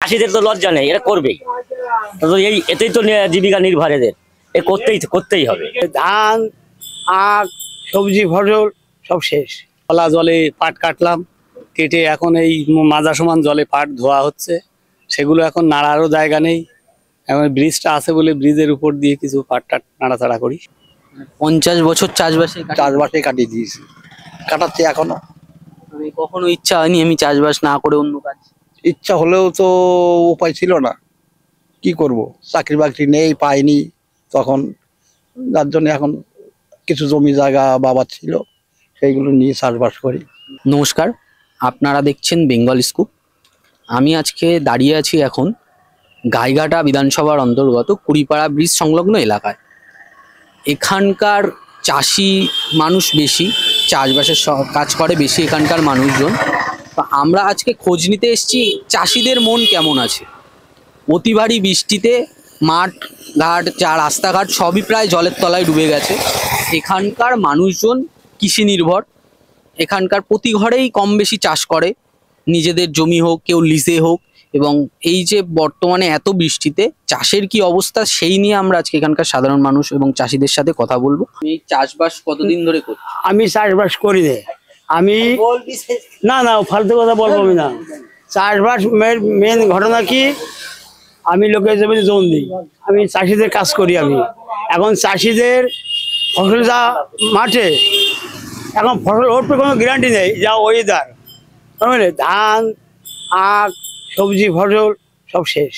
চাষিদের তো লজ্জা নেই, এরা করবেই। তো এই এতেই তো জীবিকা নির্ভর এদের, এ করতেই হবে। ধান, আখ, সবজি, ফসল সব শেষ। খোলা জলে পাট কাটলাম, কেটে এখন এই মাজা সমান জলে পাট ধোয়া হচ্ছে। সেগুলো এখন নাড়ারও জায়গা নেই। এখন ব্রিজটা আছে বলে ব্রিজের উপর দিয়ে কিছু পাট টাট নাড়াচাড়া করি। 50 বছর চাষবাসে চাষবাসে কাটিয়ে দিয়েছি, কাটাচ্ছি এখনো। কখনো ইচ্ছা হয়নি আমি চাষবাস না করে অন্য কাজ? ইচ্ছা হলেও তো উপায় ছিল না, কি করব, চাকরি বাকরি নেই, পাইনি তখন। যার জন্য এখন কিছু জমি জায়গা বাবার ছিল, সেইগুলো নিয়ে চাষবাস করি। নমস্কার, আপনারা দেখছেন বেঙ্গল স্কুপ। আমি আজকে দাঁড়িয়ে আছি এখন গাইঘাটা বিধানসভার অন্তর্গত কুড়িপাড়া ব্রিজ সংলগ্ন এলাকায়। এখানকার চাষি মানুষ বেশি, চাষবাসের কাজ করে বেশি এখানকার মানুষজন। তো আমরা আজকে খোঁজ নিতে এসেছি চাষিদের মন কেমন আছে। অতি ভারী বৃষ্টিতে মাঠ ঘাট, রাস্তাঘাট সবই প্রায় জলের তলায় ডুবে গেছে। এখানকার মানুষজন কৃষি নির্ভর, এখানকার প্রতি ঘরেই কম বেশি চাষ করে, নিজেদের জমি হোক, কেউ লিজে হোক। এবং এই যে বর্তমানে এত বৃষ্টিতে চাষের কি অবস্থা, সেই নিয়ে আমরা আজকে এখানকার সাধারণ মানুষ এবং চাষিদের সাথে কথা বলবো। এই চাষবাস কতদিন ধরে করছি? আমি চাষবাস করি রে, আমি না না ফালতু কথা বলবো আমি না। চাষবাস মেন ঘটনা কি, আমি লোকের জমিতে জোন দিই, আমি চাষিদের কাজ করি। আমি এখন চাষিদের ফসল যা মাঠে, এখন ফসল উঠবে কোনো গ্যারান্টি নেই, যা ওয়েদার, বুঝলে। ধান, আখ, সবজি, ফসল সব শেষ।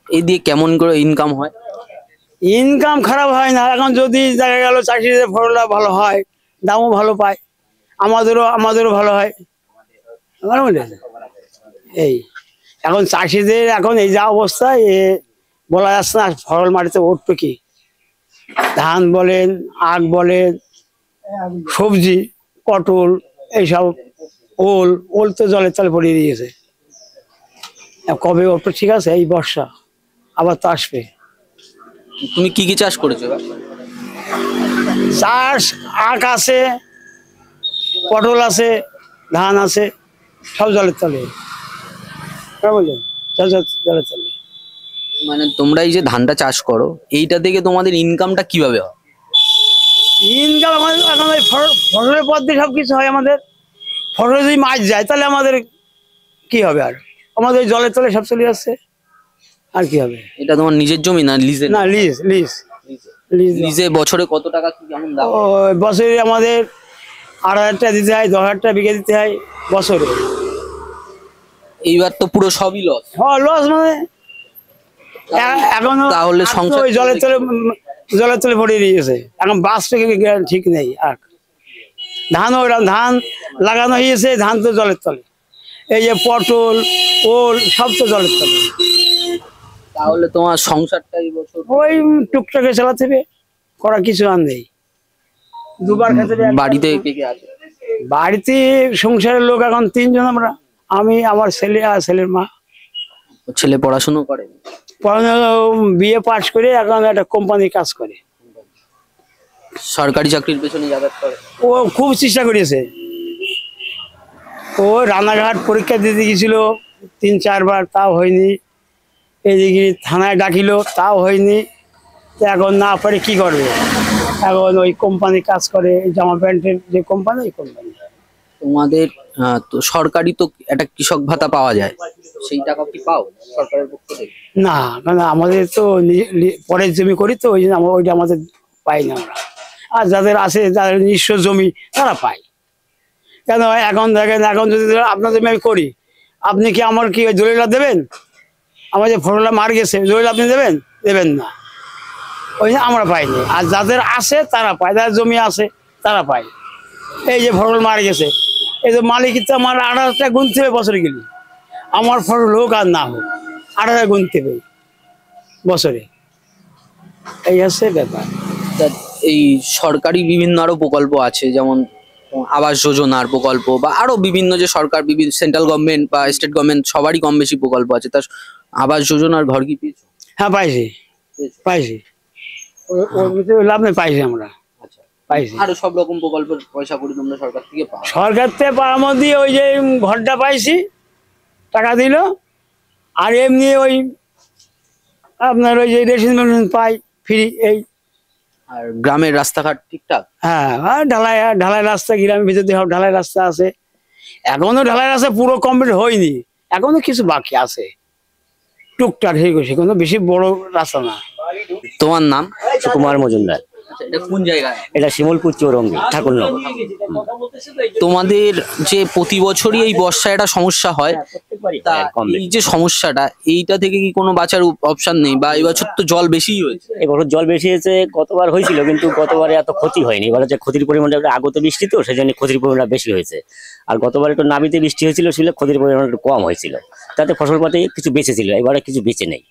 এই দিয়ে কেমন করে ইনকাম হয়? ইনকাম খারাপ হয় না। এখন যদি দেখা গেল চাষিদের ফসলটা ভালো হয়, দামও ভালো পায়, আমাদেরও ভালো হয়, বুঝলে। এই এখন চাষিদের এখন এই যা অবস্থা, এ বলা যাচ্ছে না ফসল মাটিতে উঠবে কি। ধান বলেন, আখ বলেন, সবজি, পটল, এইসব, ওল তো জলের তলে পড়িয়ে দিয়েছে। কবে উঠবে ঠিক আছে, এই বর্ষা আবার তো আসবে। তুমি কি কি চাষ করেছো? চাষ আখ আছে, পটল আছে, ধান আছে, সব জলের তলে, বুঝলেন, জলের তলে। মানে তোমরা এই যে ধানটা চাষ করো, এইটা থেকে তোমাদের ইনকামটা কিভাবে হয়? ইনকাম আমাদের এখন ওই ফসলের পর দিয়ে সবকিছু হয় আমাদের। ফসলে যদি মাছ যায় তাহলে আমাদের কি হবে, আর আমাদের জলের তলে সব চলে যাচ্ছে, আর কি হবে। এটা তোমার নিজের জমি না লিজে? না, লিজ। লিজে বছরে কত টাকা কেমন দাম? বছরে আমাদের 8,000 টাকা দিতে হয়, 10,000 টাকা বিঘে দিতে হয় বছরে। এইবার তো পুরো সবই লস। লস মানে এখন তাহলে সংসার ওই জলের তলে পড়িয়ে দিয়েছে। এখন বাস থেকে ঠিক নেই। আর ধান লাগানো হয়েছে, ধান তো জলের তলে। এই যে পটল, ওল সব তো জলের তলে। তাহলে তোমার সংসারটা এই বছর ওই টুকটাকে চালাতে হবে, করা কিছু আর নেই। দুবার খেতে। বাড়িতে কে কে আছে? বাড়িতে সংসারের লোক এখন 3 জন আমরা, আমি, আমার ছেলে আর ছেলের মা। ছেলে পড়াশোনা করে? পড়াশোনা বিএ পাস করে এখন একটা কোম্পানি কাজ করে। সরকারি চাকরির পেছনে যাতায়াত করে? ও খুব চেষ্টা করেছে, ও রানাঘাট পরীক্ষা দিতে গেছিল 3-4 বার, তাও হয়নি। এদিকে থানায় ডাকিল, তাও হয়নি। তো এখন না পারে কি করবে, এখন ওই কোম্পানি কাজ করে, জামা প্যান্টের যে কোম্পানি, ওই কোম্পানি। তোমাদের তো সরকারি তো একটা কৃষক ভাতা পাওয়া যায়, সেই টাকা কি পাও সরকারের পক্ষ থেকে? না, কারণ আমাদের তো পরের জমি করি, তো ওই জন্য ওইটা আমাদের পাই না আমরা। আর যাদের আছে, যাদের নিজস্ব জমি, তারা পায়। কেন এখন দেখেন, এখন যদি আপনার জমি আমি করি, আপনি কি আমার কি ওই দলিলটা দেবেন? আমার যে ফসলটা মার গেছে, দলিল আপনি দেবেন না। ওই জন্য আমরা পাইনি। আর যাদের আছে তারা পায়, যাদের জমি আছে তারা পায়। এই যে ফসল মার গেছে, এই যে মালিক তো আমার 8,000 টাকা গুনতে হবে বছরে গেলে, আমার ফসল হোক আর না হোক 8,000 গুনতে হবে বছরে। এই হচ্ছে ব্যাপার। এই সরকারি বিভিন্ন আরো প্রকল্প আছে, যেমন আবাস যোজনার প্রকল্প, বা আরো বিভিন্ন যে সরকার, বিভিন্ন সেন্ট্রাল গভর্নমেন্ট বা স্টেট গভর্নমেন্ট সবারই কম বেশি প্রকল্প আছে। তার আবাস যোজনার ঘর কি পেয়েছো? হ্যাঁ, পাইছি। লাভ নেই, পাইছি আমরা। আচ্ছা, পাইছি। আরো সব রকম প্রকল্পের পয়সা করে তোমরা সরকার থেকে পাও? সরকার থেকে পাওয়ার মধ্যে ওই যে ঘরটা পাইছি, টাকা দিল, আর এমনি ওই আপনার ওই যে রেশন মেশন পাই ফ্রি এই। আর গ্রামের রাস্তাঘাট ঠিকঠাক? হ্যাঁ, আর ঢালাই ঢালাই রাস্তা, গ্রামের ভিতর দিয়ে সব ঢালাই রাস্তা আছে। এখনো ঢালাই রাস্তা পুরো কমপ্লিট হয়নি, এখনো কিছু বাকি আছে টুকটাক, সেগুলো বেশি বড় রাস্তা না। তোমার নাম? সুকুমার মজুমদার। এটা কোন জায়গায়? এটা শিমলপুর চৌরঙ্গি, ঠাকুরনগর। তোমাদের যে প্রতি বছরই এই বর্ষায় একটা সমস্যা হয়, তা কম এই যে সমস্যাটা, এইটা থেকে কি কোনো বাঁচার অপশন নেই? বা এই বছর তো জল বেশিই হয়েছে। এবছর জল বেশি হয়েছে, গতবার হয়েছিল কিন্তু গতবারে এত ক্ষতি হয়নি। এবার হচ্ছে ক্ষতির পরিমাণটা আগত বৃষ্টি তো, সেই জন্য ক্ষতির পরিমাণটা বেশি হয়েছে। আর গতবার একটু নাবিতে বৃষ্টি হয়েছিল, সেটা ক্ষতির পরিমাণ একটু কম হয়েছিল, তাতে ফসলপাতি কিছু বেঁচেছিল, এবারে কিছু বেঁচে নেই।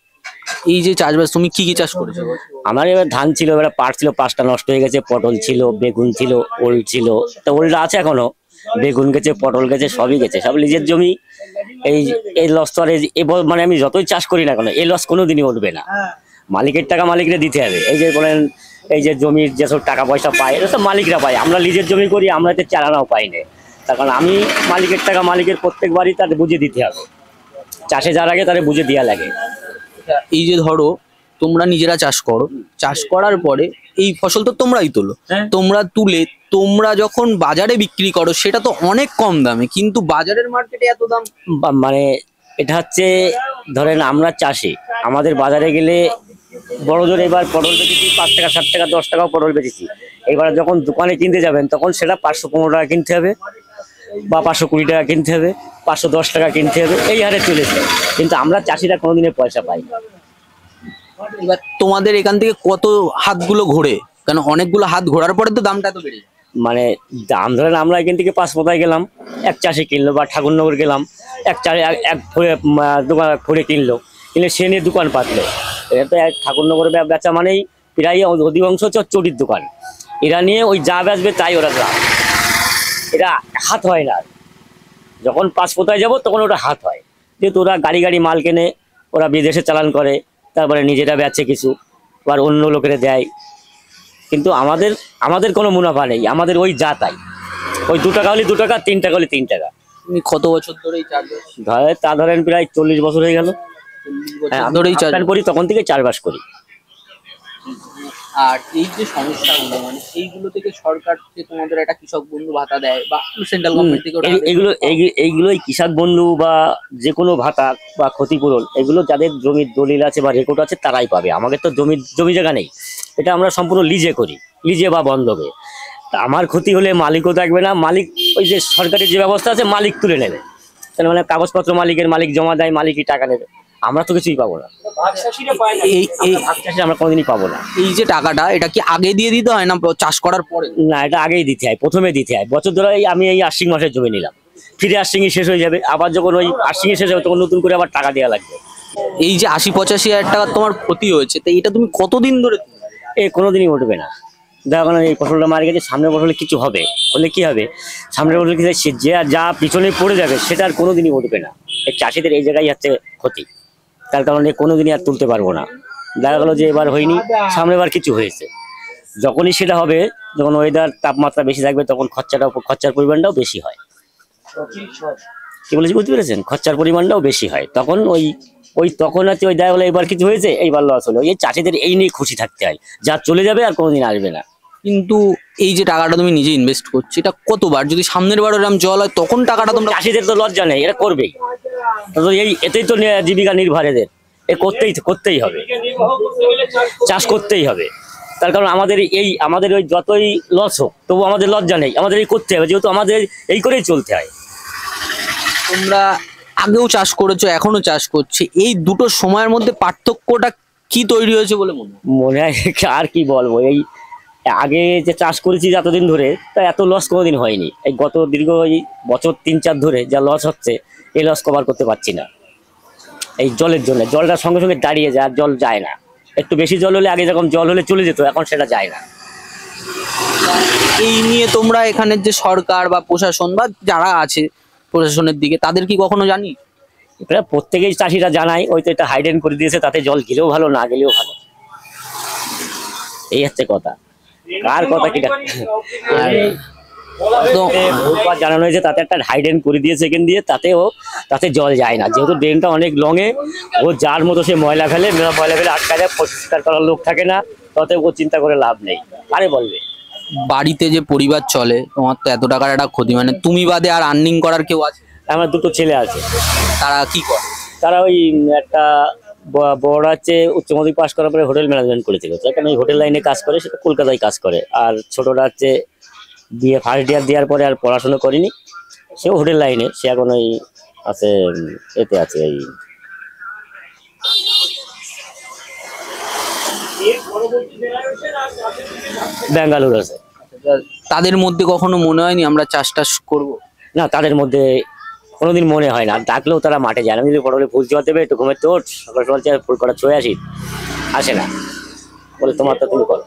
এই যে চাষবাস, তুমি কি কি চাষ করেছো? আমার এবার ধান ছিল, এবার পাট ছিল, পাঁচটা নষ্ট হয়ে গেছে, পটল ছিল, বেগুন ছিল, ওল ছিল, তা ওলটা আছে এখনো, বেগুন গেছে, পটল গেছে, সবই গেছে, সব নিজের জমি। এই লস তো আর মানে আমি যতই চাষ করি না কেন, এই লস কোনোদিনই উঠবে না। মালিকের টাকা মালিকরা দিতে হবে। এই যে বলেন, এই যে জমির যেসব টাকা পয়সা পায়, এটা তো মালিকরা পায়, আমরা নিজের জমি করি, আমরা এতে চালানাও পাই না। তার কারণ আমি মালিকের টাকা মালিকের প্রত্যেকবারই তাদের বুঝে দিতে হবে, চাষে যার আগে তাদের বুঝে দেওয়া লাগে। এই যে ধরো তোমরা নিজেরা চাষ করো, চাষ করার পরে এই ফসল তো তোমরাই তোলো, তোমরা তুলে তোমরা যখন বাজারে বিক্রি করো সেটা তো অনেক কম দামে, কিন্তু বাজারের মার্কেটে এত দাম। মানে এটা হচ্ছে, ধরেন আমরা চাষি, আমাদের বাজারে গেলে বড় জোর এবার পটল বেচেছি 5 টাকা, 7 টাকা, 10 টাকাও পটল বেচেছি। এবার যখন দোকানে কিনতে যাবেন তখন সেটা 515 টাকা কিনতে হবে, বা 520 টাকা কিনতে হবে, 510 টাকা কিনতে হবে, এই হারে চলেছে। কিন্তু আমরা চাষিরা কোনোদিনের পয়সা পাই না। এবার তোমাদের এখান থেকে কত হাতগুলো ঘোরে? কারণ অনেকগুলো হাত ঘোরার পরে তো দামটা এত বেড়ে যায়। মানে দাম ধরেন আমরা এখান থেকে পাঁচপোতায় গেলাম, এক চাষি কিনলো, বা ঠাকুরনগর গেলাম, এক দোকান ফুড়ে কিনলো, কিনলে সে নিয়ে দোকান পাতলো। এটা তো এক ঠাকুরনগরে বেচা মানেই প্রায় অধিকাংশ হচ্ছে চটির দোকান, এরা নিয়ে ওই যা বেচবে তাই ওরা দাম, এটা হাত হয় না। যখন পাঁচপোতায় যাব তখন ওটা হাত হয়, যেহেতু ওরা গাড়ি গাড়ি মাল কেনে, ওরা বিদেশে চালান করে, তারপরে নিজেরা বেচে কিছু, আবার অন্য লোকেরা দেয়। কিন্তু আমাদের কোনো মুনাফা নেই, আমাদের ওই যা তাই, ওই 2 টাকা হলে 2 টাকা, 3 টাকা হলে 3 টাকা। তুমি কত বছর ধরে এই চাষ ধরেন প্রায় 40 বছর হয়ে গেল। হ্যাঁ, ধরেই চাষ করি, তখন থেকে চাষবাস করি। আর এই যে সমস্যাগুলো, মানে এইগুলো থেকে সরকার যে তোমাদের একটা কৃষক বন্ধু ভাতা দেয়, বা সেন্ট্রাল গভর্নমেন্ট থেকে এইগুলোই কৃষক বন্ধু বা যে কোনো ভাতা বা ক্ষতিপূরণ, এগুলো যাদের জমির দলিল আছে বা রেকর্ড আছে তারাই পাবে। আমাদের তো জমি জায়গা নেই, এটা আমরা সম্পূর্ণ লিজে করি, লিজে বা বন্ধকে। তা আমার ক্ষতি হলে মালিকও থাকবে না, মালিক ওই যে সরকারি যে ব্যবস্থা আছে মালিক তুলে নেবে, তাহলে মানে কাগজপত্র মালিক জমা দেয়, মালিকই টাকা নেবে, আমরা তো কিছুই পাবো না, আমরা কোনোদিনই পাবো না। এই যে টাকাটা, এটা কি আগে দিয়ে দিতে হয় না চাষ করার পরে? না, এটা আগেই দিতে হয়, প্রথমে দিতে হয়। বছর ধরে আমি এই আশ্বিন মাসের জমি নিলাম, ফিরে আশ্বিনই শেষ হয়ে যাবে, আবার যখন ওই আশ্বিনই শেষ হবে তখন নতুন করে আবার টাকা দেওয়া লাগবে। এই যে 80-85 হাজার টাকা তোমার ক্ষতি হয়েছে, তো এটা তুমি কতদিন ধরে? কোনোদিনই উঠবে না। দেখো না, এই ফসলটা মারা গেছে, সামনের ফসলে কিছু হবে, হলে কি হবে, সামনের ফসলে কি যে যা পিছনে পড়ে যাবে সেটা আর কোনোদিনই উঠবে না। এই চাষিদের এই জায়গায় হচ্ছে ক্ষতি, তার কারণে কোনোদিনই আর তুলতে পারবো না। দেখা গেলো যে এবার হয়নি, সামনে বার কিছু হয়েছে, যখনই সেটা হবে, যখন ওয়েদার তাপমাত্রা বেশি থাকবে তখন খরচার পরিমাণটাও বেশি হয়। কি বলেছি বুঝতে পেরেছেন? খরচার পরিমাণটাও বেশি হয়, তখন তখন হচ্ছে ওই দেখা গেলো এবার কিছু হয়েছে, এইবার লস হলো। এই চাষিদের এই নিয়ে খুশি থাকতে হয়, যা চলে যাবে আর কোনোদিন আসবে না। কিন্তু এই যে টাকাটা তুমি নিজে ইনভেস্ট করছো, এটা কতবার, যদি সামনের বার এরকম জল হয় তখন টাকাটা তোমরা। চাষিদের তো লজ্জা নেই, এরা করবেই, এতেই তো জীবিকা নির্ভর, এদের করতেই হবে, চাষ করতেই হবে। তার কারণ আমাদের ওই যতই লস হোক তবু আমাদের লজ্জা নেই, আমাদের এই করতে হবে, যেহেতু আমাদের এই করেই চলতে হয়। তোমরা আগেও চাষ করেছো, এখনো চাষ করছে, এই দুটো সময়ের মধ্যে পার্থক্যটা কি তৈরি হয়েছে বলে মনে হয়? আর কি বলবো, এই আগে যে চাষ করেছি এতদিন ধরে, তা এত লস কোনোদিন হয়নি। এই গত দীর্ঘ বছর 3-4 ধরে যা লস হচ্ছে, এই লস কভার করতে পারছি না। এই জলের জন্য, জলটা সঙ্গে সঙ্গে দাঁড়িয়ে যায়, আর জল যায় না। একটু বেশি জল হলে, আগে যখন জল হলে চলে যেত, এখন সেটা যায় না। এই নিয়ে তোমরা এখানের যে সরকার বা প্রশাসন বা যারা আছে প্রশাসনের দিকে, তাদের কি কখনো জানি? এটা প্রত্যেকেই চাষিরা জানায়, ওই তো এটা হাইডেন করে দিয়েছে, তাতে জল গেলেও ভালো, না গেলেও ভালো, এই হচ্ছে কথা। কার কথা কিটা। তো বহুবার জানানো হয়েছে, তাতে একটা হাইডেন করে দিয়েছে এখান দিয়ে, তাতে জল যায় না, যেহেতু ড্রেনটা অনেক লঙে। ও যার মতো সে ময়লা ফেলে আটকা যায়, পরিষ্কার করার লোক থাকে না, তাতে ও চিন্তা করে লাভ নেই। আরে বলবে বাড়িতে যে পরিবার চলে, তোমার তো এত টাকার একটা ক্ষতি, মানে তুমি বাদে আর আর্নিং করার কেউ আছে? আমার দুটো ছেলে আছে, তারা কি করে? তারা ওই একটা বড় হচ্ছে উচ্চ মাধ্যমিক পাস করার পরে হোটেল ম্যানেজমেন্ট করেছিল, সেখানে ওই হোটেল লাইনে কাজ করে, সেটা কলকাতায় কাজ করে। আর ছোটটা হচ্ছে বিয়ে ফার্স্ট ইয়ার দেওয়ার পরে আর পড়াশোনা করেনি, সেও হোটেল লাইনে, সে এখন ওই আছে এতে আছে এই ব্যাঙ্গালোর আছে। তাদের মধ্যে কখনো মনে হয়নি আমরা চাষ টাস করবো? না, তাদের মধ্যে কোনোদিন মনে হয় না, ডাকলেও তারা মাঠে যায় না। আমি যদি পটলে ফুল জল দেবে, একটু ঘুমের তোর সকাল সকাল ফুল করা ছুঁয়ে আসি, আসে না, বলে তোমার তো তুমি করো।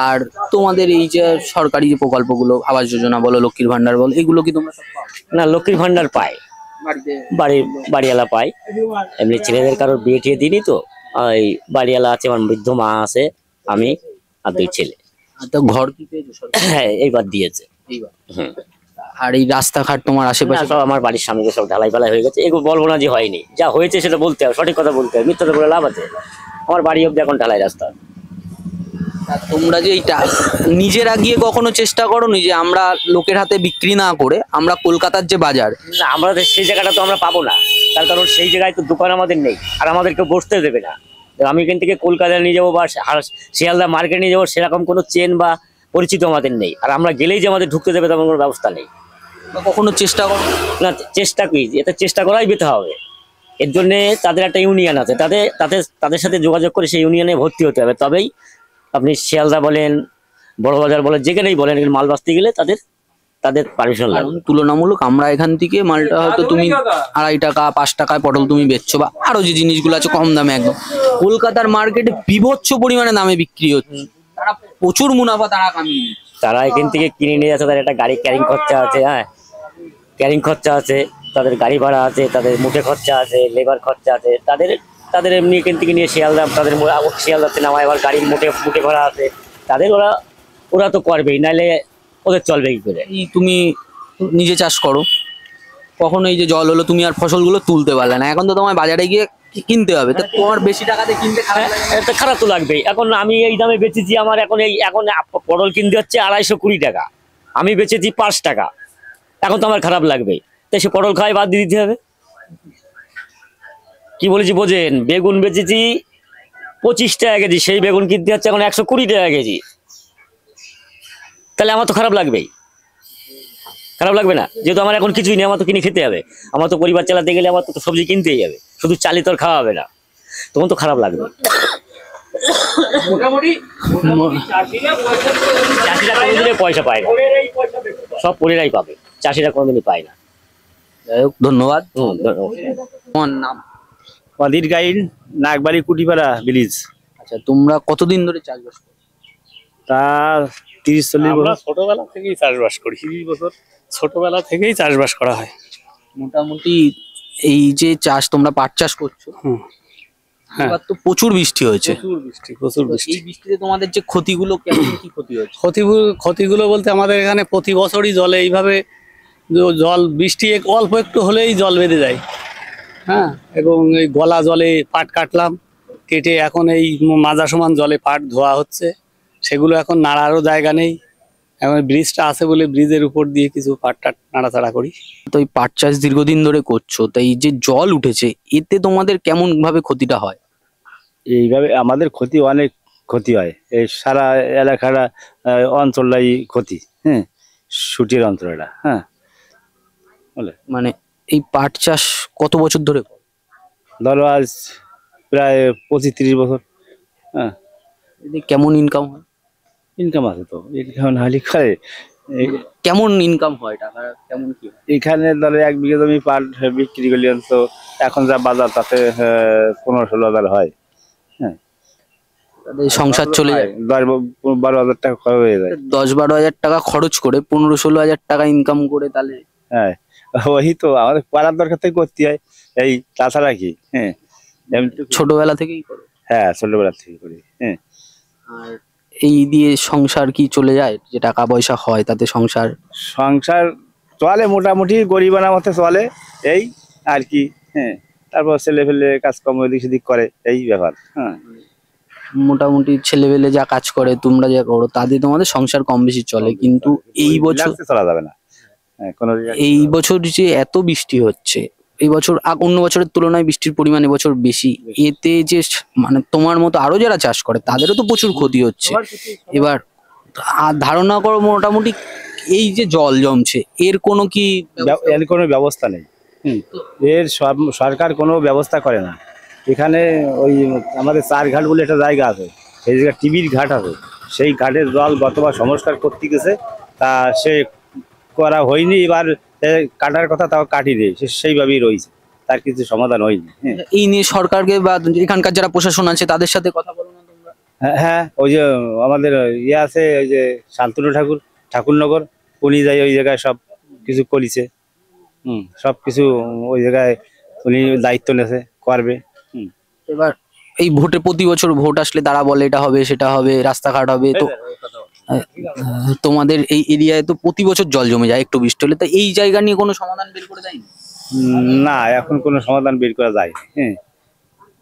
আর তোমাদের এই যে সরকারি যে প্রকল্পগুলো, আবাস যোজনা বলো, লক্ষ্মীর ভান্ডার বলো, এগুলো কি তোমরা সব পাও? না, লক্ষ্মীর ভান্ডার পায়, বাড়িওয়ালা পায়। এমনি ছেলেদের কারোর বিয়ে টিয়ে দিইনি তো, ওই বাড়িওয়ালা আছে, আমার বৃদ্ধ মা আছে, আমি আর দুই ছেলে। তো ঘর কি পেয়েছো সরকার? হ্যাঁ, এইবার দিয়েছে। এইবার। হুম। আর এই রাস্তাঘাট তোমার না, আশেপাশে? সব আমার বাড়ির সামনে সব ঢালাই ফালাই হয়ে গেছে, এগুলো বলবো না যে হয়নি, যা হয়েছে সেটা বলতে হবে, সঠিক কথা বলতে হবে, মিথ্যাতে বলে লাভ আছে? আমার বাড়ি অব্দি এখন ঢালাই রাস্তা। আর তোমরা যে এইটা নিজেরা গিয়ে কখনো চেষ্টা করোনি যে আমরা লোকের হাতে বিক্রি না করে আমরা কলকাতার যে বাজার, না, আমাদের সেই জায়গাটা তো আমরা পাবো না, তার কারণ সেই জায়গায় তো দোকান আমাদের নেই, আর আমাদেরকে বসতে দেবে না। আমি এখান থেকে কলকাতায় নিয়ে যাবো বা শিয়ালদা মার্কেটে নিয়ে যাবো, সেরকম কোনো চেন বা পরিচিত আমাদের নেই, আর আমরা গেলেই যে আমাদের ঢুকতে দেবে তেমন কোনো ব্যবস্থা নেই। বা কখনো চেষ্টা করো? না, চেষ্টা কি, এটা চেষ্টা করাই বেতে হবে। এর জন্যে তাদের একটা ইউনিয়ন আছে, তাদের সাথে যোগাযোগ করে সেই ইউনিয়নে ভর্তি হতে হবে, তবেই আপনি শিয়ালদা বলেন, বড়বাজার বলেন, যেখানেই বলেন, মাল বাঁচতে গেলে তাদের পারমিশন কারণ লাগবে। তুলনামূলক আমরা এখান থেকে মালটা হয়তো তুমি 2.5 টাকা 5 টাকায় পটল তুমি বেচছো, বা আরো যে জিনিসগুলো আছে কম দামে, একদম কলকাতার মার্কেটে বিভৎস পরিমাণে দামে বিক্রি হচ্ছে, তারা প্রচুর মুনাফা তারা কামিয়ে নিচ্ছে। তারা এখান থেকে কিনে নিয়ে যাচ্ছে, তাদের একটা গাড়ি ক্যারিং খরচা আছে, হ্যাঁ, ক্যারিং খরচা আছে, তাদের গাড়ি ভাড়া আছে, তাদের মুঠে খরচা আছে, লেবার খরচা আছে, তাদের এমনি এখান থেকে নিয়ে শিয়ালদা, শিয়ালদাতে নামায়, আবার গাড়ির মুঠে ভাড়া আছে তাদের, ওরা তো করবেই, নাহলে ওদের চলবে কি করে? এই তুমি নিজে চাষ করো, কখনো এই যে জল হলো তুমি আর ফসলগুলো তুলতে পারলে না, এখন তো তোমার বাজারে গিয়ে কিনতে হবে, তো তোমার বেশি টাকাতে কিনতে খারাপ লাগে না? এটা খারাপ তো লাগবেই। এখন আমি এই দামে বেচেছি, আমার এখন পটল কিনতে হচ্ছে 220 টাকা, আমি বেচেছি 5 টাকা, এখন তো আমার খারাপ লাগবেই, তাই সে পটল খাওয়াই বাদ দিয়ে দিতে হবে। কি বলেছি বোঝেন? বেগুন বেচেছি 25 টাকা কেজি, সেই বেগুন কিনতে হচ্ছে এখন 120 টাকা কেজি, তাহলে আমার তো খারাপ লাগবেই, খারাপ লাগবে না? যেহেতু আমার এখন কিছুই নেই, আমার তো কিনে খেতে হবে, আমার তো পরিবার চালাতে গেলে আমার তো সবজি কিনতেই হবে, শুধু চালি তো আর খাওয়া হবে না, তখন তো খারাপ লাগবে। চাষিরা কোনোদিনই পয়সা পায় না, সব পরেরাই পাবে, চাষিরা কোনোদিনই পায় না। যাই হোক, ধন্যবাদ। ধন্যবাদ। তোমার নাম? অধীর গাইন, নাগবাড়ি কুটিপাড়া ভিলেজ। আচ্ছা, তোমরা কতদিন ধরে চাষবাস করো? তা 30-40 আমরা বছর। ছোটবেলা থেকেই চাষবাস করি, 30 বছর ছোটবেলা থেকেই চাষবাস করা হয়। মোটামুটি এই যে চাষ, তোমরা পাট চাষ করছো, হুম। হ্যাঁ। এবার তো প্রচুর বৃষ্টি হয়েছে, প্রচুর তো বৃষ্টি। এই বৃষ্টিতে তোমাদের যে ক্ষতিগুলো, কেমন কি ক্ষতি হয়েছে? ক্ষতিগুলো বলতে আমাদের এখানে প্রতি বছরই জলে এইভাবে জল, বৃষ্টি অল্প একটু হলেই জল বেঁধে যায়। হ্যাঁ, এবং এই গলা জলে পাট কাটলাম, কেটে এখন এই মাজা সমান জলে পাট ধোয়া হচ্ছে, সেগুলো এখন নাড়ারও জায়গা নেই। এখন ব্রিজটা আছে বলে ব্রিজের উপর দিয়ে কিছু পাট টাট নাড়াচাড়া করি। তো এই পাট চাষ দীর্ঘদিন ধরে করছো, তাই এই যে জল উঠেছে, এতে তোমাদের কেমন ভাবে ক্ষতিটা হয়? এইভাবে আমাদের অনেক ক্ষতি হয়, এই সারা এলাকাটা অঞ্চলটাই ক্ষতি। হ্যাঁ, সুটির অঞ্চলটা। হ্যাঁ, মানে এই পাট চাষ কত বছর ধরে করো? ধরো আজ প্রায় 25-30 বছর। হ্যাঁ, এতে কেমন ইনকাম হয়? ইনকাম আছে তো, ইনকাম না হলে করে। কেমন ইনকাম হয়, টাকা কেমন কি হয়? এখানে ধরো 1 বিঘা জমি পাট বিক্রি করলে তো এখন যা বাজার, তাতে 15-16 হাজার হয়। হ্যাঁ, তাদের সংসার চলে যায়। 10-12 হাজার টাকা খরচ হয়ে যায়। 10-12 হাজার টাকা খরচ করে 15-16 হাজার টাকা ইনকাম করে, তাহলে হ্যাঁ, ওই তো আমাদের পাড়ার দরকার থেকে করতে হয়, এই তাছাড়া কি? হ্যাঁ, এমনি তো- ছোটবেলা থেকেই করো? হ্যাঁ, ছোটবেলা থেকে করি। হ্যাঁ, আর এই দিয়ে সংসার কি চলে যায়, যে টাকা পয়সা হয় তাতে সংসার? সংসার চলে মোটামুটি, গরিবানা মতে চলে এই আর কি। হ্যাঁ, তারপর ছেলে ফেলে কাজকর্ম এদিক সেদিক করে, এই ব্যাপার। হ্যাঁ, মোটামুটি ছেলেবেলে যা কাজ করে তোমরা যা করো তাতে তোমাদের সংসার কম বেশি চলে, কিন্তু এই বছর Relax এ চলা যাবে না। হ্যাঁ, কোনো এই বছর যে এত বৃষ্টি হচ্ছে, এই বছর অন্য বছরের তুলনায় বৃষ্টির পরিমাণ এবছর বেশি, এতে যে মানে তোমার মতো আরো যারা চাষ করে তাদেরও তো প্রচুর ক্ষতি হচ্ছে। এবার ধারণা করো মোটামুটি এই যে জল জমছে এর কোনো কি এর কোনো ব্যবস্থা নেই। এর সরকার কোনো ব্যবস্থা করে না। এখানে ওই আমাদের চার ঘাট বলে একটা জায়গা আছে, সেই জায়গায় টিভির ঘাট আছে, সেই ঘাটের জল গতবার সংস্কার করতে গেছে, তা সে করা হয়নি। এবার কাটার কথা তাও কাটি দেয়, সে সেইভাবেই রয়েছে, তার কিছু সমাধান হয়নি। হ্যাঁ, এই নিয়ে সরকারকে বা এখানকার যারা প্রশাসন আছে তাদের সাথে কথা বলো না তোমরা? হ্যাঁ, ওই যে আমাদের ইয়ে আছে, ওই যে শান্তনু ঠাকুরনগর, উনি যাই ওই জায়গায় সব কিছু করেছে। সব কিছু ওই জায়গায় উনি দায়িত্ব নিয়েছে, করবে। এবার এই ভোটে প্রতি বছর ভোট আসলে তারা বলে এটা হবে সেটা হবে, রাস্তাঘাট হবে, তো তোমাদের এই এরিয়ায় তো প্রতি বছর জল জমে যায় একটু বৃষ্টি হলে, তা এই জায়গা নিয়ে কোনো সমাধান বের করে দেয়নি? না, এখন কোনো সমাধান বের করা যায় না। হ্যাঁ,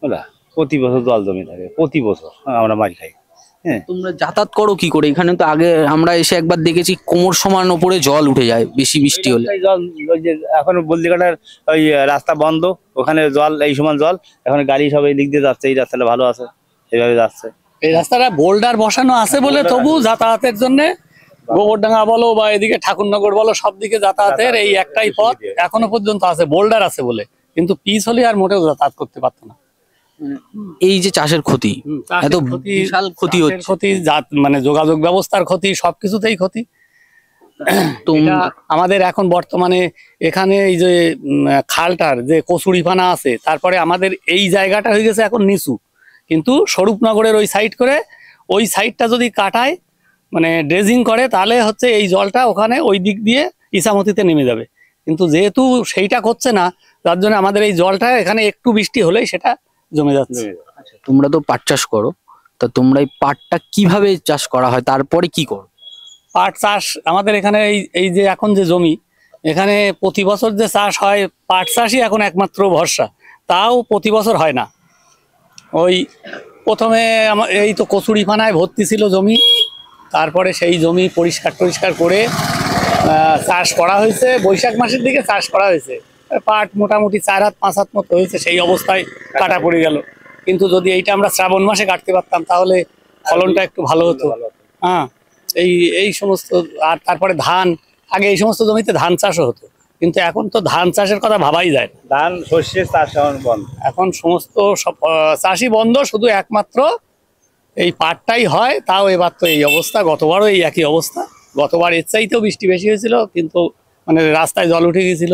বুঝলা, প্রতি বছর জল জমে থাকে, প্রতি বছর আমরা মারি খাই। হ্যাঁ, তোমরা যাতায়াত করো কি করে? এখানে তো আগে আমরা এসে একবার দেখেছি কোমর সমান ওপরে জল উঠে যায় বেশি বৃষ্টি হলে। এই জল ওই যে এখন বলদিঘাটার ওই রাস্তা বন্ধ, ওখানে জল, এই সমান জল, এখন গাড়ি সব এই দিক দিয়ে যাচ্ছে, এই রাস্তাটা ভালো আছে, এইভাবে যাচ্ছে। এই রাস্তাটা বোল্ডার বসানো আছে বলে তবু যাতায়াতের জন্য, গোবরডাঙ্গা বলো বা এদিকে ঠাকুরনগর বলো, সব দিকে যাতায়াতের এই একটাই পথ এখনো পর্যন্ত আছে, বোল্ডার আছে বলে। কিন্তু পিচ হলে আর মোটেও যাতায়াত করতে পারতো না। এই যে চাষের ক্ষতি, এত বিশাল ক্ষতি হচ্ছে, ক্ষতি মানে যোগাযোগ ব্যবস্থার ক্ষতি, সবকিছুতেই ক্ষতি। তোমরা আমাদের এখন বর্তমানে এখানে এই যে খালটার যে কচুরিপানা আছে, তারপরে আমাদের এই জায়গাটা হয়ে গেছে এখন নিচু, কিন্তু স্বরূপনগরের ওই সাইড করে ওই সাইডটা যদি কাটায় মানে ড্রেজিং করে, তাহলে হচ্ছে এই জলটা ওখানে ওই দিক দিয়ে ইসামতিতে নেমে যাবে। কিন্তু যেহেতু সেইটা করছে না, যার জন্য আমাদের এই জলটা এখানে একটু বৃষ্টি হলেই সেটা জমে যাচ্ছে। তোমরা তো পাট চাষ করো, তা তোমরা এই পাটটা কিভাবে চাষ করা হয়, তারপরে কি করো? পাট চাষ আমাদের এখানে এই যে এখন যে জমি, এখানে প্রতি বছর যে চাষ হয় পাট চাষই এখন একমাত্র ভরসা, তাও প্রতি বছর হয় না। ওই প্রথমে এই তো কচুরিপানায় ভর্তি ছিল জমি, তারপরে সেই জমি পরিষ্কার করে চাষ করা হয়েছে। বৈশাখ মাসের দিকে চাষ করা হয়েছে, পাট মোটামুটি 4 হাত 5 হাত মতো হয়েছে, সেই অবস্থায় কাটা পড়ে গেল। কিন্তু যদি এইটা আমরা শ্রাবণ মাসে কাটতে পারতাম তাহলে ফলনটা একটু ভালো হতো। হ্যাঁ, এই সমস্ত, আর তারপরে ধান, আগে এই সমস্ত জমিতে ধান চাষও হতো, কিন্তু এখন তো ধান চাষের কথা ভাবাই যায় না। ধান শস্যের চাষ এখন বন্ধ, এখন সমস্ত সব চাষই বন্ধ, শুধু একমাত্র এই পাটটাই হয়। তাও এবার তো এই অবস্থা, গতবারও এই একই অবস্থা। গতবার এর চাইতেও বৃষ্টি বেশি হয়েছিল, কিন্তু মানে রাস্তায় জল উঠে গেছিল,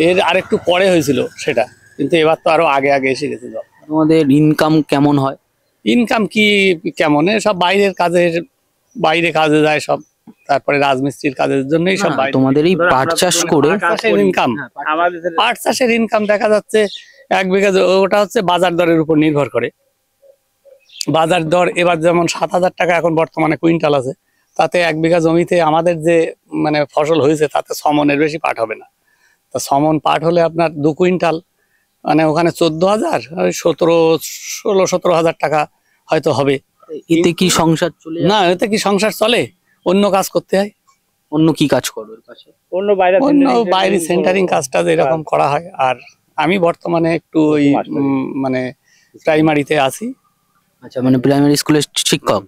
এর আরেকটু পরে হয়েছিল সেটা, কিন্তু এবার তো আরো আগে এসে গেছে জল। তোমাদের ইনকাম কেমন হয়? ইনকাম কি কেমন, সব বাইরে কাজে যায় সব, তারপরে রাজমিস্ত্রির কাজের জন্যই সব বাইরে। তোমাদের এই পাট চাষ করে ইনকাম, আমাদের পাট চাষের ইনকাম দেখা যাচ্ছে 1 বিঘা, ওটা হচ্ছে বাজার দরের উপর নির্ভর করে। বাজার দর এবার যেমন 7,000 টাকা এখন বর্তমানে কুইন্টাল আছে, তাতে 1 বিঘা জমিতে আমাদের যে মানে ফসল হয়েছে তাতে 6 মনের বেশি পাট হবে না। তা 6 মন পাট হলে আপনার 2 কুইন্টাল, মানে ওখানে 14,000, 16-17 হাজার টাকা হয়তো হবে। এতে কি সংসার চলে যায়? না, এতে কি সংসার চলে? অন্য কাজ করতে হয়। অন্য কি কাজ করো এর পাশে? অন্য বাইরে সেন্টারিং কাজটা এরকম করা হয়। আর আমি বর্তমানে একটু ওই মানে প্রাইমারিতে আছি। আচ্ছা, মানে প্রাইমারি স্কুলের শিক্ষক,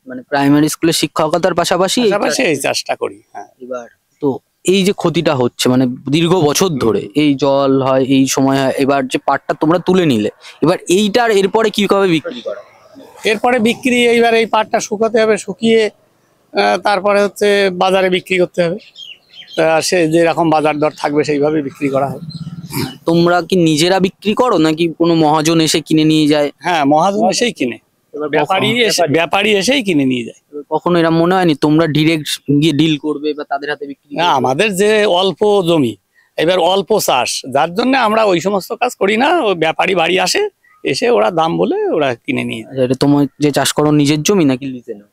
মানে প্রাইমারি স্কুলের শিক্ষকতার পাশাপাশি এই চাষটা করি। হ্যাঁ, এবার তো এই যে ক্ষতিটা হচ্ছে মানে দীর্ঘ বছর ধরে এই জল হয়, এই সময় হয়, এবার যে পাটটা তোমরা তুলে নিলে, এবার এইটার এরপরে কিভাবে বিক্রি করা? এরপরে বিক্রি, এইবার এই পাটটা শুকাতে হবে, শুকিয়ে তারপরে হচ্ছে বাজারে বিক্রি করতে হবে। সে যেরকম বাজার দর থাকবে সেইভাবে বিক্রি করা হয়। তোমরা কি নিজেরা বিক্রি করো নাকি কোনো মহাজন এসে কিনে নিয়ে যায়? হ্যাঁ, মহাজন এসেই কিনে, ব্যাপারী এসেই কিনে নিয়ে যায়। কখনো এরা মনে হয়নি তোমরা ডিরেক্ট গিয়ে ডিল করবে বা তাদের হাতে বিক্রি না, আমাদের যে অল্প জমি, এবার অল্প চাষ, যার জন্য আমরা ওই সমস্ত কাজ করি না। ওই ব্যাপারী বাড়ি আসে, এসে ওরা দাম বলে ওরা কিনে নিয়ে যায়। এটা তোমার যে চাষ করো নিজের জমি নাকি লিজে নাও?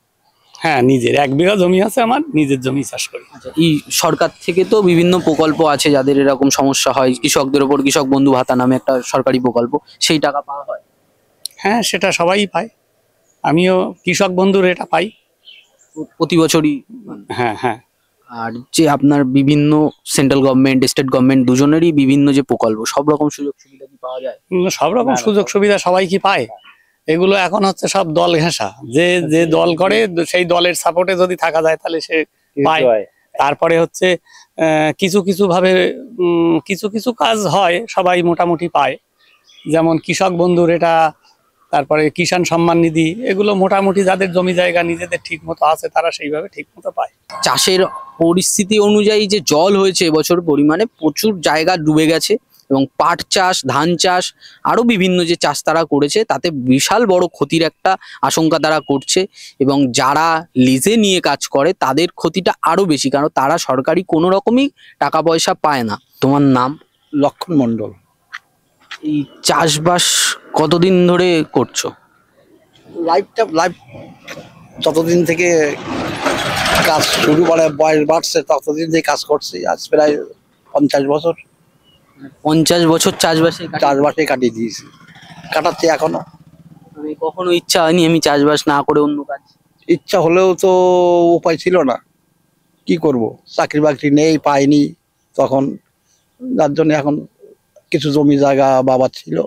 হ্যাঁ, নিজের 1 বিঘা জমি আছে, আমার নিজের জমি চাষ করি। আচ্ছা, এই সরকার থেকে তো বিভিন্ন প্রকল্প আছে, যাদের এরকম সমস্যা হয়, কৃষকদের ওপর কৃষক বন্ধু ভাতা নামে একটা সরকারি প্রকল্প, সেই টাকা পাওয়া হয়? হ্যাঁ, সেটা সবাই পায়, আমিও কৃষক বন্ধুর এটা পাই। প্রতি বছরই? হ্যাঁ হ্যাঁ। আর যে আপনার বিভিন্ন সেন্ট্রাল গভর্নমেন্ট, স্টেট গভর্নমেন্ট দুজনেরই বিভিন্ন যে প্রকল্প, সব রকম সুযোগ সুবিধা কি পাওয়া যায়? সব রকম সুযোগ সুবিধা সবাই কি পায়? এগুলো এখন হচ্ছে সব দল ঘেঁষা, যে যে দল করে সেই দলের সাপোর্টে যদি থাকা যায় তাহলে সে পায়। তারপরে হচ্ছে কিছু কিছু ভাবে কিছু কিছু কাজ হয়, সবাই মোটামুটি পায়। যেমন কৃষক বন্ধুর এটা, তারপরে কিষাণ সম্মান নিধি, এগুলো মোটামুটি যাদের জমি জায়গা নিজেদের ঠিক মতো আছে তারা সেইভাবে ঠিক মতো পায়। চাষের পরিস্থিতি অনুযায়ী যে জল হয়েছে এবছর পরিমাণে, প্রচুর জায়গা ডুবে গেছে, এবং পাট চাষ, ধান চাষ, আরো বিভিন্ন যে চাষ তারা করেছে তাতে বিশাল বড় ক্ষতির একটা আশঙ্কা তারা করছে। এবং যারা লিজে নিয়ে কাজ করে তাদের ক্ষতিটা আরো বেশি, কারণ তারা সরকারি কোনো রকমই টাকা পয়সা পায় না। তোমার নাম? লক্ষণ মণ্ডল। এই চাষবাস কতদিন ধরে করছো? লাইফ যতদিন থেকে কাজ শুরু করে, বয়স বাড়ছে ততদিন থেকে কাজ করছি, আজ প্রায় 50 বছর 50 বছর চাষবাসে চাষবাসে কাটিয়ে দিয়েছি, কাটাচ্ছি এখনো। মানে কখনো ইচ্ছা হয়নি আমি চাষবাস না করে অন্য কাজ? ইচ্ছা হলেও তো উপায় ছিল না, কি করব, চাকরি বাকরি নেই, পাইনি তখন, যার জন্য এখন কিছু জমি জায়গা বাবার ছিল,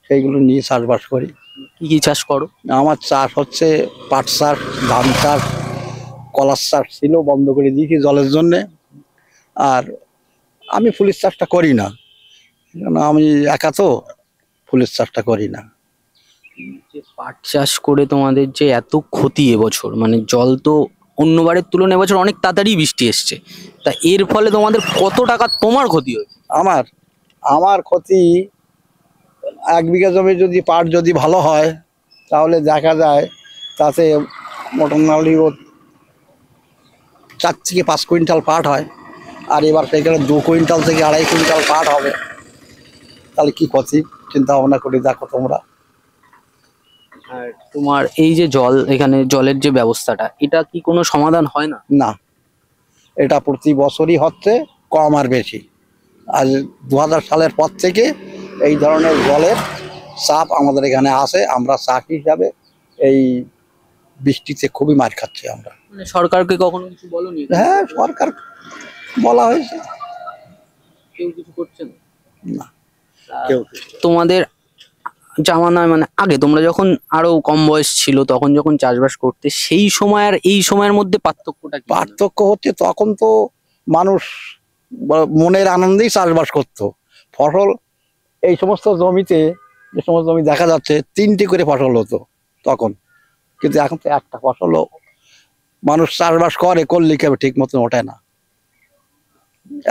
সেইগুলো নিয়ে চাষবাস করি। কি কি চাষ করো? আমার চাষ হচ্ছে পাট চাষ, ধান চাষ, কলার চাষ ছিল, বন্ধ করে দিয়েছি জলের জন্যে। আর আমি ফুলের চাষটা করি না, কারণ আমি একা তো, ফুলের চাষটা করি না। যে পাট চাষ করে তোমাদের যে এত ক্ষতি এবছর, মানে জল তো অন্যবারের তুলনায় এবছর অনেক তাড়াতাড়ি বৃষ্টি এসছে, তা এর ফলে তোমাদের কত টাকা তোমার ক্ষতি হয়েছে? আমার ক্ষতি, 1 বিঘা জমি যদি পাট যদি ভালো হয় তাহলে দেখা যায় তাতে মোটামুটি 4 থেকে 5 কুইন্টাল পাট হয়। আর এবার সেখানে 2 কুইন্টাল থেকে 2.5 কুইন্টাল পাট হবে, তাহলে কি ক্ষতি চিন্তা ভাবনা করে দেখো তোমরা। আর তোমার এই যে জল, এখানে জলের যে ব্যবস্থাটা, এটা কি কোনো সমাধান হয় না? না, এটা প্রতি বছরই হচ্ছে, কম আর বেশি। আজ 2000 সালের পর থেকে এই ধরনের জলের চাপ আমাদের এখানে আসে, আমরা চাষি হিসাবে এই বৃষ্টিতে খুবই মার খাচ্ছি আমরা। মানে সরকারকে কখনো কিছু বলোনি? হ্যাঁ, সরকার বলা হয়েছে, কেউ কিছু করছে না? না, কেউ তোমাদের জামানায়, মানে আগে তোমরা যখন আরো কম বয়স ছিল তখন যখন চাষবাস করতে, সেই সময় আর এই সময়ের মধ্যে পার্থক্যটা কি? পার্থক্য হচ্ছে, তখন তো মানুষ মনের আনন্দেই চাষবাস করত। ফসল এই সমস্ত জমিতে, যে সমস্ত জমি দেখা যাচ্ছে 3টি করে ফসল হতো তখন, কিন্তু এখন তো একটা ফসলও মানুষ চাষবাস করলে কেউ ঠিক মতন ওঠে না,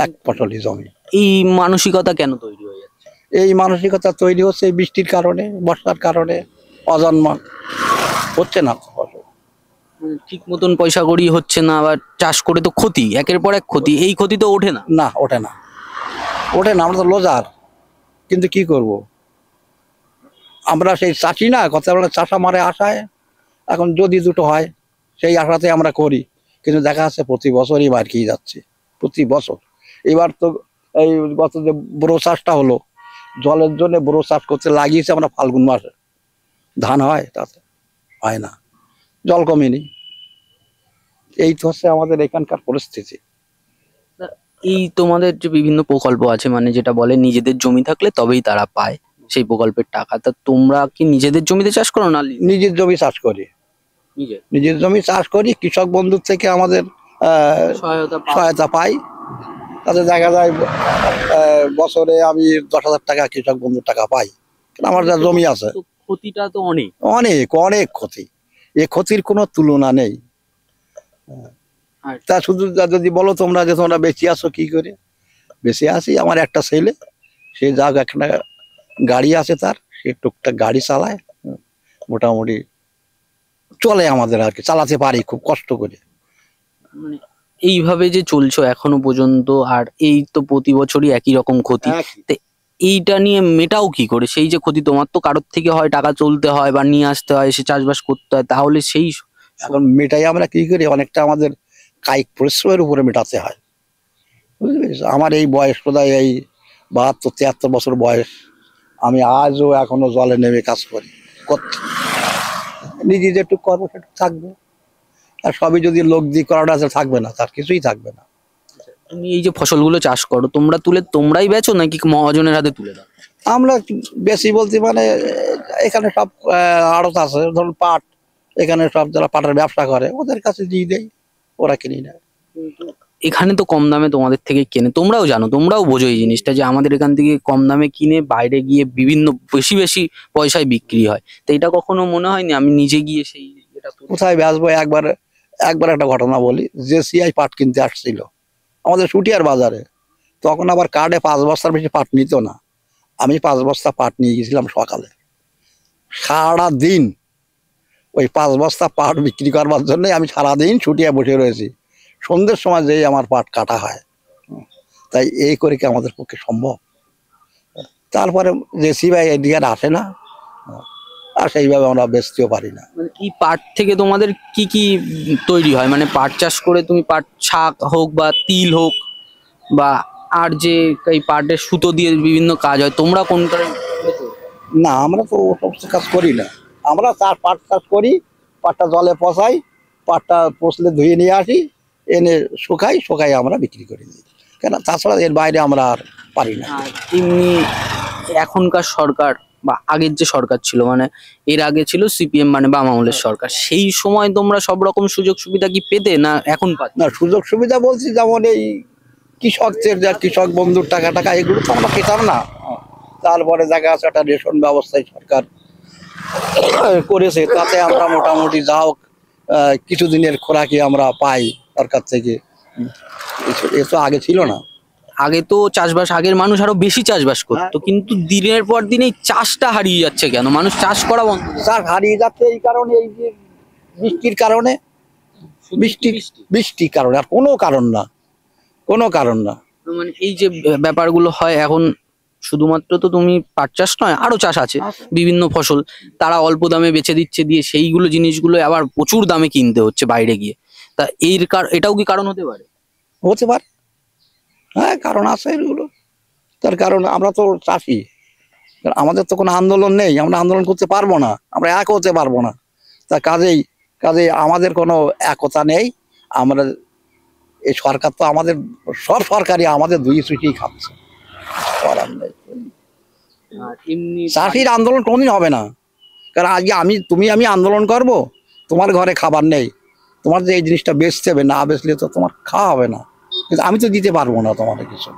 এক ফসলই জমি। এই মানসিকতা কেন তৈরি হয়ে যাচ্ছে? এই মানসিকতা তৈরি হচ্ছে বৃষ্টির কারণে, বর্ষার কারণে, অজন্মা হচ্ছে না ফসল। মানে ঠিক মতন পয়সা কড়ি হচ্ছে না, আবার চাষ করে তো ক্ষতি, একের পর এক ক্ষতি, এই ক্ষতি তো ওঠে না। না, ওঠে না, আমরা তো লোজার, কিন্তু কি করব, আমরা সেই চাষি না, কথা বলে চাষা মারে আশায়, এখন যদি দুটো হয় সেই আশাতে আমরা করি, কিন্তু দেখা যাচ্ছে প্রতি বছরই মার খেয়ে যাচ্ছে, প্রতি বছর। এবার তো এই গত যে বোরো চাষটা হলো, জলের জন্য বোরো চাষ করতে লাগিয়েছে আমরা ফাল্গুন মাসে, ধান হয়, তাতে হয় না, জল কমেনি। এই তো হচ্ছে আমাদের এখানকার পরিস্থিতি। এই তোমাদের যে বিভিন্ন প্রকল্প আছে, মানে যেটা বলে নিজেদের জমি থাকলে তবেই তারা পায় সেই প্রকল্পের টাকা, তা তোমরা কি নিজেদের জমিতে চাষ করো না? নিজের জমি চাষ করি, নিজের জমি চাষ করি, কৃষক বন্ধুর থেকে আমাদের সহায়তা পাই। তাতে দেখা যায় বছরে আমি 10,000 টাকা কৃষক বন্ধুর টাকা পাই, আমার যা জমি আছে। ক্ষতিটা তো অনেক অনেক অনেক ক্ষতি, এ ক্ষতির কোনো তুলনা নেই। তা শুধু যদি বলো তোমরা যে তোমরা বেঁচে আসো কি করে, বেঁচে আসি, আমার একটা ছেলে, সে যাক একটা গাড়ি আছে তার, সে টুকটাক গাড়ি চালায়, মোটামুটি চলে আমাদের, আর কি চালাতে পারি খুব কষ্ট করে। মানে এইভাবে যে চলছো এখনো পর্যন্ত, আর এই তো প্রতি বছরই একই রকম ক্ষতি, এইটা নিয়ে মেটাও কি করে? সেই যে ক্ষতি, তোমার তো কারোর থেকে হয় টাকা চলতে হয় বা নিয়ে আসতে হয়, সে চাষবাস করতে হয়, তাহলে সেই এখন মেটাই আমরা কি করি, অনেকটা আমাদের কায়িক পরিশ্রমের উপরে মেটাতে হয়, বুঝতে পেরেছো? আমার এই বয়স প্রায় এই 72-73 বছর বয়স, আমি আজও এখনো জলে নেমে কাজ করি, করছি। নিজে যেটুকু করবো সেটুকু থাকবে, আর সবই যদি লোক দিয়ে করাটা আছে থাকবে না, তার কিছুই থাকবে না। তুমি এই যে ফসলগুলো চাষ করো তোমরা তুলে তোমরাই বেচো নাকি মহাজনের হাতে তুলে দাও? আমরা বেশি বলতে মানে এখানে সব আড়ত আছে, ধরুন পাট, এখানে সব যারা পাটের ব্যবসা করে ওদের কাছে দিয়ে দেয়, ওরা কিনে নেয়। এখানে তো কম দামে তোমাদের থেকে কেনে, তোমরাও জানো, তোমরাও বোঝো এই জিনিসটা যে আমাদের এখান থেকে কম দামে কিনে বাইরে গিয়ে বিভিন্ন বেশি বেশি পয়সায় বিক্রি হয়। তো এটা কখনো মনে হয়নি আমি নিজে গিয়ে সেই এটা কোথায় বেচবো? একবার একবার একটা ঘটনা বলি, যে সিআই পাট কিনতে আসছিল আমাদের সুটিয়ার বাজারে, তখন আবার কার্ডে 5 বস্তার বেশি পাট নিত না। আমি 5 বস্তা পাট নিয়ে গেছিলাম সকালে, সারা দিন ওই 5 বস্তা পাট বিক্রি করবার জন্য আমি সারাদিন ছুটিয়ে বসে রয়েছি, সন্ধ্যের সময় যেই আমার পাট কাটা হয়। তাই এই করে কি আমাদের পক্ষে সম্ভব? তারপরে যে সিআই এদিকে আর আসে না, আর সেইভাবে আমরা বেচতেও পারি না। মানে এই পাট থেকে তোমাদের কি কি তৈরি হয়? মানে পাট চাষ করে তুমি পাট শাক হোক বা তিল হোক বা আর যে এই পাটের সুতো দিয়ে বিভিন্ন কাজ হয়, তোমরা কোনটা? না, আমরা তো ও সমস্ত কাজ করি না, আমরা পাট চাষ করি, পাটটা জলে পচাই, পাটটা পচলে ধুয়ে নিয়ে আসি, এনে শুকাই আমরা বিক্রি করে দিই, কেন তাছাড়া এর বাইরে আমরা আর পারি না। আর এমনি এখনকার সরকার বা আগের যে সরকার ছিল, মানে এর আগে ছিল সিপিএম মানে বাম আমলের সরকার, সেই সময় তোমরা সব রকম সুযোগ সুবিধা কি পেতে না এখন পাচ্ছ? না, সুযোগ সুবিধা বলছি যেমন এই কৃষকদের যা কৃষক বন্ধুর টাকা এগুলো তো আমরা পেতাম না। তারপরে দেখা যাচ্ছে একটা রেশন ব্যবস্থায় সরকার করেছে, তাতে আমরা মোটামুটি যা হোক কিছুদিনের খোরাকি আমরা পাই সরকার থেকে। এ তো আগে ছিল না। আগে তো চাষবাস, আগের মানুষ আরো বেশি চাষবাস করতো, কিন্তু দিনের পর দিন এই চাষটা হারিয়ে যাচ্ছে কেন? মানুষ চাষ করা বন্ধ করছে। চাষ হারিয়ে যাচ্ছে এই কারণে, এই যে বৃষ্টির কারণে, বৃষ্টির কারণে, আর কোনো কারণ না, কোনো কারণ না। মানে এই যে ব্যাপারগুলো হয় এখন, শুধুমাত্র তো তুমি পাট চাষ নয়, আরো চাষ আছে বিভিন্ন ফসল, তারা অল্প দামে বেচে দিচ্ছে, দিয়ে সেইগুলো জিনিসগুলো আবার প্রচুর দামে কিনতে হচ্ছে বাইরে গিয়ে। তা এটাও কি কারণ হতে পারে? হতে পারে, হ্যাঁ, কারণ আছে এগুলো। তার কারণ আমরা তো চাষি, আমাদের তো কোনো আন্দোলন নেই, আমরা আন্দোলন করতে পারবো না, আমরা এক হতে পারবো না। তা কাজেই আমাদের কোনো একতা নেই। আমরা এই সরকার তো আমাদের সব সরকারই আমাদের দুই সুইটেই খাচ্ছে, করার নেই। আর এমনি চাষির আন্দোলন কোনদিন হবে না, কারণ আজকে আমি আন্দোলন করব, তোমার ঘরে খাবার নেই, তোমার যে এই জিনিসটা বেচতে হবে, না বেচলে তো তোমার খাওয়া হবে না, কিন্তু আমি তো দিতে পারবো না তোমাদের কিছু,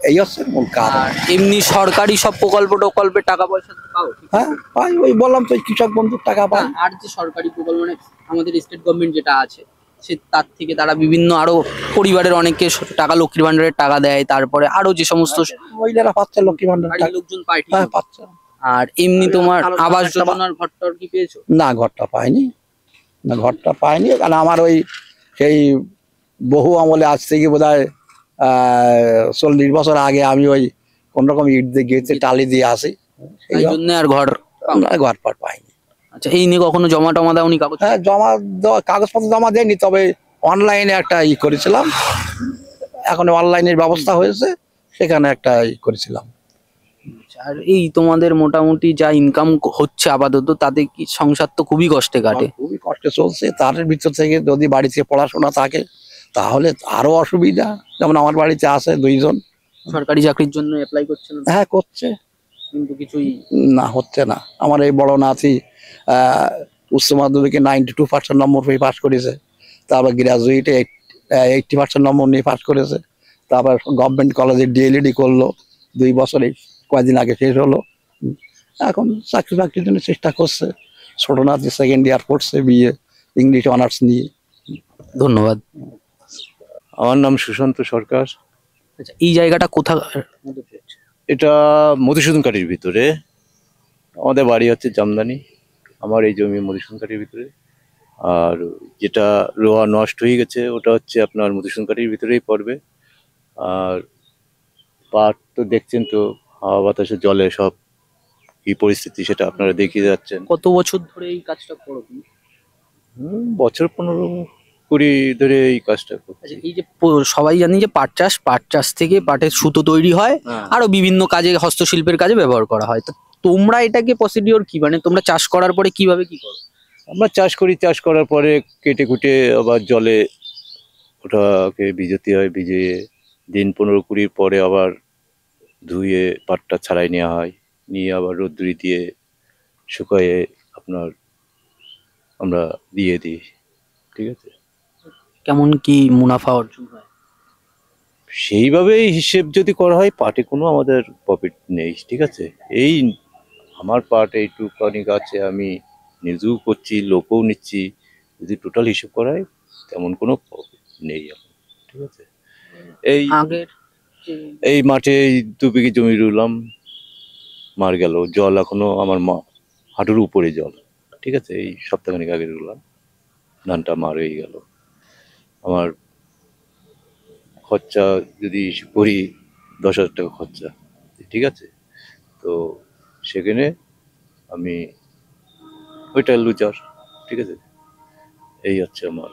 এই হচ্ছে মূল কারণ। আর এমনি সরকারি সব প্রকল্পের টাকা পয়সা তো পাও? হ্যাঁ, পাই, ওই বললাম তো কৃষক বন্ধুর টাকা পাই। আর যে সরকারি প্রকল্প মানে আমাদের স্টেট গভর্নমেন্ট যেটা আছে, সে তার থেকে তারা বিভিন্ন আরো পরিবারের অনেককে টাকা, লক্ষ্মীর ভান্ডারের টাকা দেয়, তারপরে আরো যে সমস্ত মহিলারা পাচ্ছে লক্ষ্মী ভান্ডার বাড়ির টাকা। লোকজন পায়, ঠিক হ্যাঁ, আছে। পাচ্ছে। আর এমনি তোমার আরো আবাস একটা যোজনার ঘরটর কি পেয়েছো? না, ঘরটা পাইনি, কারণ আমার ওই সেই বহু আমলে, আজ থেকে বোধ হয় 40 বছর আগে আমি ওই কোন রকম ইট দিয়ে গেছে টালি দিয়ে আসি, এই জন্য আর ঘর ঘর পাট পাইনি। আচ্ছা, এই নিয়ে কখনো জমা টমা দাওনি কাগজ? হ্যাঁ, কাগজপত্র জমা দেয়নি, তবে অনলাইনে একটা করেছিলাম, এখন অনলাইনের ব্যবস্থা হয়েছে, সেখানে একটা করেছিলাম। আর এই তোমাদের মোটামুটি যা ইনকাম হচ্ছে আপাতত, তাতে কি সংসার তো খুবই কষ্টে কাটে? খুবই কষ্টে চলছে, তার ভিতর থেকে যদি বাড়িতে পড়াশোনা থাকে তাহলে আরো অসুবিধা। যেমন আমার বাড়িতে আছে 2 জন, সরকারি চাকরির জন্য অ্যাপ্লাই করছে না, হ্যাঁ করছে, কিন্তু কিছুই না, হচ্ছে না। আমার এই বড় নাতি উচ্চ মাধ্যমিকে 92% নম্বর পেয়ে পাস করেছে, তারপর গ্রাজুয়েটে 80% নম্বর নিয়ে পাস করেছে, তারপর গভর্নমেন্ট কলেজে ডিএলইডি করলো 2 বছরে, কয়েকদিন আগে শেষ হলো। এখন চাকরির জন্য চেষ্টা করছে। ছোট নাতি 2nd ইয়ার পড়ছে, বিএ ইংলিশ অনার্স নিয়ে। ধন্যবাদ। আমার নাম সুশান্ত সরকার। আচ্ছা, এই জায়গাটা কোথা? এটা মধুসূদনকাঠির ভিতরে, আমাদের বাড়ি হচ্ছে জামদানি, আমার এই জমি মধুসূদনকাঠির ভিতরে। আর যেটা রোয়া নষ্ট হয়ে গেছে ওটা হচ্ছে আপনার মধুসূদনকাঠির ভিতরেই পড়বে। আর পাট তো দেখছেন তো, হাওয়া বাতাসে জলে সব কি পরিস্থিতি সেটা আপনারা দেখিয়ে যাচ্ছেন। কত বছর ধরে এই কাজটা করো তুমি? বছর 15-20 ধরে এই কাজটা করছি। আচ্ছা, এই যে সবাই জানি যে পাট চাষ থেকে পাটের সুতো তৈরি হয়, আরো বিভিন্ন কাজে হস্তশিল্পের কাজে ব্যবহার করা হয়। তো তোমরা এটাকে প্রসিডিওর কি, মানে তোমরা চাষ করার পরে কিভাবে কি করো? আমরা চাষ করি, চাষ করার পরে কেটে কুটে আবার জলে ওটাকে ভিজাতে হয়, ভিজিয়ে দিন 15-20 পরে আবার ধুয়ে পাটটা ছাড়াই নেওয়া হয়, নিয়ে আবার রোদ্দুরি দিয়ে শুকায়ে আপনার আমরা দিয়ে দিই। ঠিক আছে, কেমন কি মুনাফা অর্জন হয়? সেইভাবেই হিসেব যদি করা হয় পাটে কোনো আমাদের প্রফিট নেই। ঠিক আছে, এই আমার পাট এইটুকানি গাছে আমি নিজেও করছি, লোকও নিচ্ছি, যদি টোটাল হিসেব করা হয় তেমন কোনো প্রফিট নেই এখন। ঠিক আছে, এই আগের এই মাঠে 2 বিঘে জমি রুলাম, মার গেল, জল এখনো আমার হাঁটুর উপরে জল। ঠিক আছে, এই সপ্তাহখানেক আগে রুলাম, ধানটা মার হয়ে গেল। আমার খরচা যদি হিসেব করি 10,000 টাকা খরচা। ঠিক আছে, তো সেখানে আমি ওইটা লুজার। ঠিক আছে, এই হচ্ছে আমার।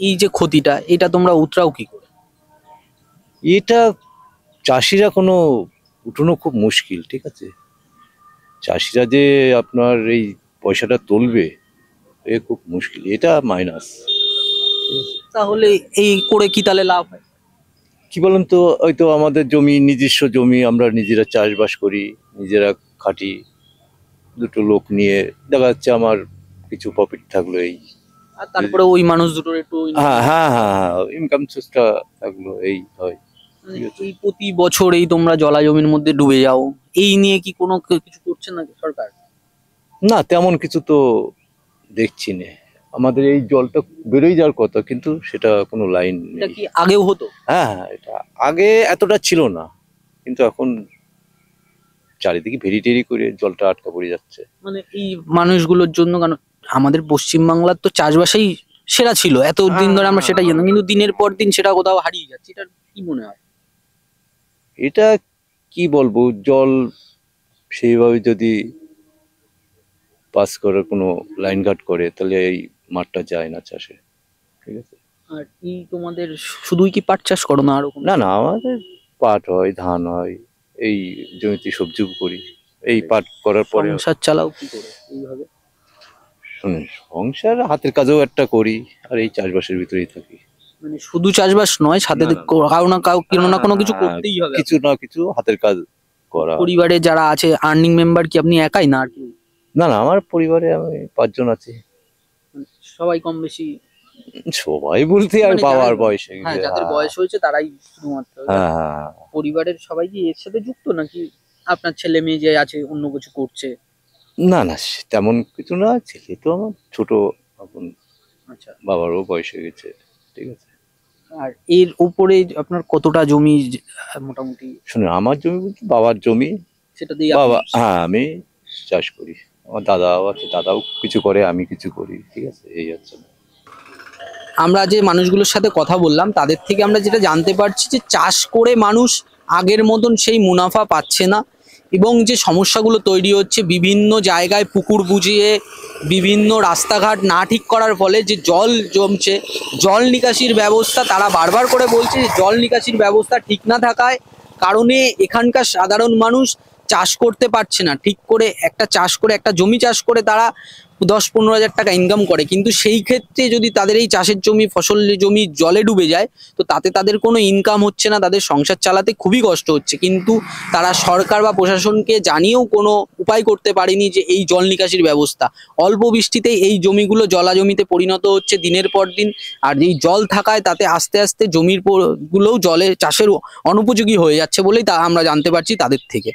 এই যে ক্ষতিটা, এটা তোমরা উতরাও কি করে? এটা চাষিরা কোনো উঠানো খুব মুশকিল। ঠিক আছে, চাষিরা যে আপনার এই পয়সাটা তুলবে এ খুব মুশকিল, এটা মাইনাস। তাহলে এই করে কি তাহলে লাভ হয়? কি বলেন তো, হয়তো আমাদের জমি, নিজস্ব জমি, আমরা নিজেরা চাষবাস করি, নিজেরা খাটি, 2টো লোক নিয়ে দেখা যাচ্ছে আমার কিছু প্রফিট থাকলো। এই আর তারপরে ওই মানুষ দুটোর একটু ইনকাম সোর্সটা থাকলো, এই হয়। এই প্রতি বছর এই তোমরা জলা জমির মধ্যে ডুবে যাও, এই নিয়ে কি কোনো কিছু করছে না সরকার? না, তেমন কিছু তো দেখছি না। আমাদের এই জলটা বেরোয় যাওয়ার কথা, কিন্তু সেটা কোনো লাইন এটা নেই। কি আগেও হতো? হ্যাঁ, এটা আগে এতটা ছিল না, কিন্তু এখন চারিদিকে ভেরি টেরি করে জলটা আটকা পড়ে যাচ্ছে। মানে এই মানুষগুলোর জন্য, কারণ আমাদের পশ্চিমবাংলার তো চাষবাসেই সেরা ছিল এতদিন ধরে, আমরা সেটাই জানি, কিন্তু দিনের পর দিন সেটা কোথাও হারিয়ে যাচ্ছে। এটা কি মনে হয়? এটা কি বলবো, জল সেইভাবে যদি পাস করার কোনো লাইন ঘাট করে তাহলে এই মাঠটা যায় না চাষে। ঠিক আছে, আর এই তোমাদের শুধুই কি পাট চাষ করো না আরো কোনো? না না, আমাদের পাট হয়, ধান হয়, এই জমিতে সবজিও করি। এই পাট করার পরে সংসার চালাও কি করে এইভাবে? শুনুন, সংসার হাতের কাজেও একটা করি, আর এই চাষবাসের ভিতরেই থাকি। মানে শুধু চাষবাস নয়, সাথে না, না, কারো না কোনো কিছু করতেই হবে। কিছু না কিছু হাতের কাজ করা। পরিবারে যারা আছে আর্নিং মেম্বার কি আপনি একাই না আর কি? না না, আমার পরিবারে আমি 5 জন আছি। সবাই কম বেশি? সবাই বলতে আর মানে বাবার যারা- বয়সে হ্যাঁ, যাদের বয়স হয়েছে তারাই শুধুমাত্র? হ্যাঁ হ্যাঁ। পরিবারের সবাই কি এর সাথে যুক্ত, নাকি আপনার ছেলে মেয়ে যে আছে অন্য কিছু করছে? না না, তেমন কিছু না, ছেলে তো আমার ছোট, এখন আচ্ছা, বাবারও বয়স হয়ে গেছে। ঠিক আছে, আর এর উপরে আপনার কতটা জমি মোটামুটি? শুনুন, আমার জমি বলতে বাবার জমি, সেটা দিয়ে বাবা, হ্যাঁ, আমি চাষ করি, আমার দাদাও আছে, দাদাও কিছু করে, আমি কিছু করি। ঠিক আছে, এই হচ্ছে। আমরা যে মানুষগুলোর সাথে কথা বললাম তাদের থেকে আমরা যেটা জানতে পারছি যে চাষ করে মানুষ আগের মতন সেই মুনাফা পাচ্ছে না, এবং যে সমস্যাগুলো তৈরি হচ্ছে বিভিন্ন জায়গায় পুকুর বুঝিয়ে বিভিন্ন রাস্তাঘাট না ঠিক করার ফলে যে জল জমছে, জল নিকাশির ব্যবস্থা, তারা বারবার করে বলছে যে জল নিকাশির ব্যবস্থা ঠিক না থাকায় কারণে এখানকার সাধারণ মানুষ চাষ করতে পারছে না ঠিক করে। একটা চাষ করে, একটা জমি চাষ করে তারা 10-15 হাজার টাকা ইনকাম করে, কিন্তু সেই ক্ষেত্রে যদি তাদের এই চাষের জমি, ফসল জমি জলে ডুবে যায়, তো তাতে তাদের কোনো ইনকাম হচ্ছে না, তাদের সংসার চালাতে খুবই কষ্ট হচ্ছে। কিন্তু তারা সরকার বা প্রশাসনকে জানিয়েও কোনো উপায় করতে পারেনি যে এই জল নিকাশির ব্যবস্থা। অল্প বৃষ্টিতেই এই জমিগুলো জলা জমিতে পরিণত হচ্ছে দিনের পর দিন, আর এই জল থাকায় তাতে আস্তে আস্তে জমির গুলোও জলে চাষের অনুপযোগী হয়ে যাচ্ছে বলেই তা আমরা জানতে পারছি তাদের থেকে।